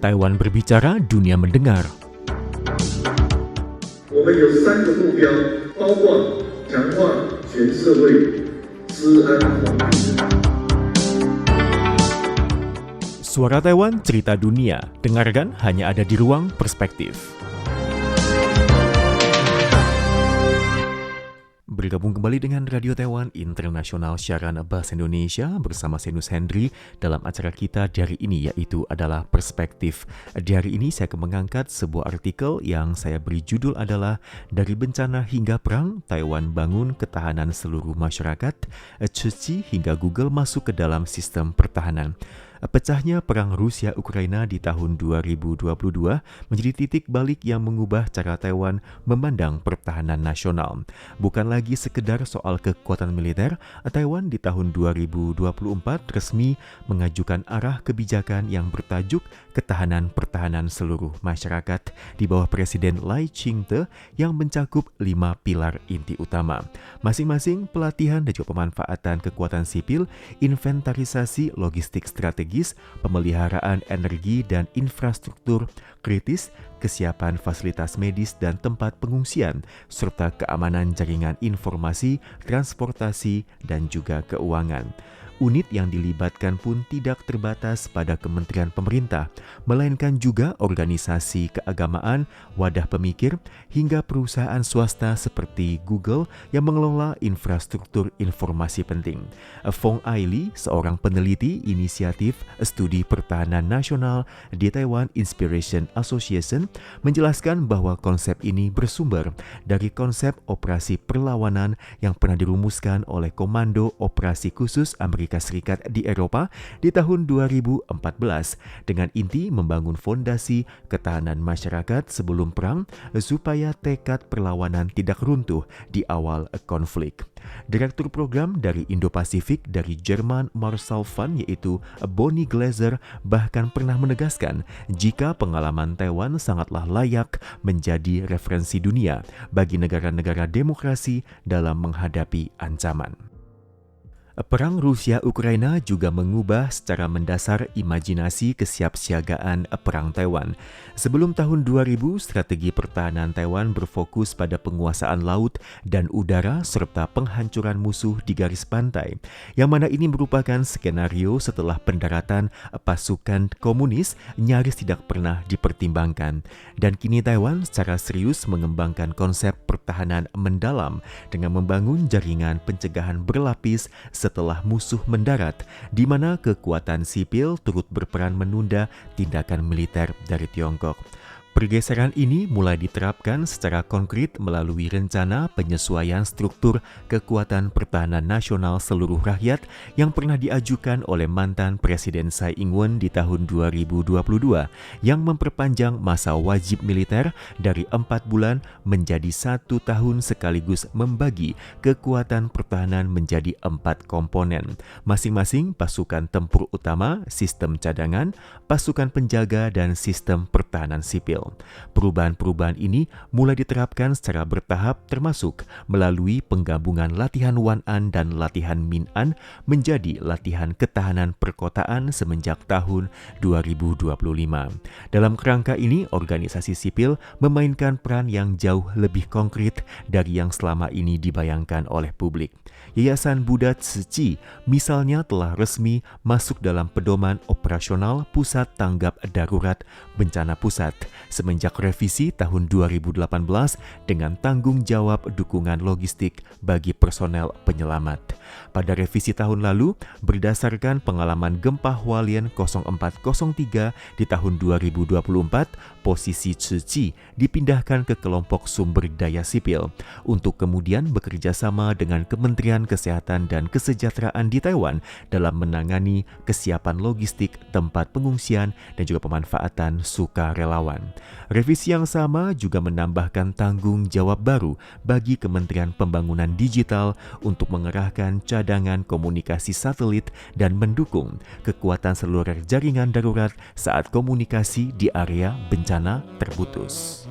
Taiwan berbicara, dunia mendengar. 我们有3个目标，包括强化全社会治安环境。 Suara Taiwan, cerita dunia. Dengarkan hanya ada di Ruang Perspektif. Bergabung kembali dengan Radio Taiwan Internasional siaran Bahasa Indonesia bersama Senus Hendry dalam acara kita di hari ini, yaitu adalah Perspektif. Di hari ini saya akan mengangkat sebuah artikel yang saya beri judul adalah Dari Bencana Hingga Perang, Taiwan Bangun Ketahanan Seluruh Masyarakat, Ceci hingga Google masuk ke dalam sistem pertahanan. Pecahnya perang Rusia-Ukraina di tahun 2022 menjadi titik balik yang mengubah cara Taiwan memandang pertahanan nasional. Bukan lagi sekedar soal kekuatan militer, Taiwan di tahun 2024 resmi mengajukan arah kebijakan yang bertajuk Ketahanan-Pertahanan Seluruh Masyarakat di bawah Presiden Lai Ching-te yang mencakup 5 pilar inti utama. Masing-masing pelatihan dan juga pemanfaatan kekuatan sipil, inventarisasi logistik strategis, pemeliharaan energi dan infrastruktur kritis, kesiapan fasilitas medis dan tempat pengungsian, serta keamanan jaringan informasi, transportasi, dan juga keuangan. Unit yang dilibatkan pun tidak terbatas pada kementerian pemerintah, melainkan juga organisasi keagamaan, wadah pemikir, hingga perusahaan swasta seperti Google yang mengelola infrastruktur informasi penting. Fong Aili, seorang peneliti inisiatif studi pertahanan nasional di Taiwan Inspiration Association, menjelaskan bahwa konsep ini bersumber dari konsep operasi perlawanan yang pernah dirumuskan oleh Komando Operasi Khusus Amerika Serikat di Eropa di tahun 2014 dengan inti membangun fondasi ketahanan masyarakat sebelum perang supaya tekad perlawanan tidak runtuh di awal konflik. Direktur program dari Indo-Pasifik dari Jerman Marshall Fund yaitu Bonnie Glaser bahkan pernah menegaskan jika pengalaman Taiwan sangatlah layak menjadi referensi dunia bagi negara-negara demokrasi dalam menghadapi ancaman. Perang Rusia-Ukraina juga mengubah secara mendasar imajinasi kesiapsiagaan perang Taiwan. Sebelum tahun 2000, strategi pertahanan Taiwan berfokus pada penguasaan laut dan udara serta penghancuran musuh di garis pantai, yang mana ini merupakan skenario setelah pendaratan pasukan komunis nyaris tidak pernah dipertimbangkan. Dan kini Taiwan secara serius mengembangkan konsep pertahanan mendalam dengan membangun jaringan pencegahan berlapis setelah musuh mendarat, di mana kekuatan sipil turut berperan menunda tindakan militer dari Tiongkok. Pergeseran ini mulai diterapkan secara konkret melalui rencana penyesuaian struktur kekuatan pertahanan nasional seluruh rakyat yang pernah diajukan oleh mantan Presiden Tsai Ing-wen di tahun 2022 yang memperpanjang masa wajib militer dari 4 bulan menjadi 1 tahun sekaligus membagi kekuatan pertahanan menjadi 4 komponen, masing-masing pasukan tempur utama, sistem cadangan, pasukan penjaga, dan sistem pertahanan sipil. Perubahan-perubahan ini mulai diterapkan secara bertahap termasuk melalui penggabungan latihan Wan-an dan latihan Min-an menjadi latihan ketahanan perkotaan semenjak tahun 2025. Dalam kerangka ini, organisasi sipil memainkan peran yang jauh lebih konkret dari yang selama ini dibayangkan oleh publik. Yayasan Buddha Tzu Chi misalnya telah resmi masuk dalam pedoman operasional Pusat Tanggap Darurat Bencana Pusat semenjak revisi tahun 2018 dengan tanggung jawab dukungan logistik bagi personel penyelamat. Pada revisi tahun lalu, berdasarkan pengalaman gempa Hualien 0403 di tahun 2024, posisi Tzu Chi dipindahkan ke kelompok sumber daya sipil untuk kemudian bekerja sama dengan Kementerian Kesehatan dan Kesejahteraan di Taiwan dalam menangani kesiapan logistik tempat pengungsian dan juga pemanfaatan sukarelawan. Revisi yang sama juga menambahkan tanggung jawab baru bagi Kementerian Pembangunan Digital untuk mengerahkan cadangan komunikasi satelit dan mendukung kekuatan seluler jaringan darurat saat komunikasi di area bencana terputus.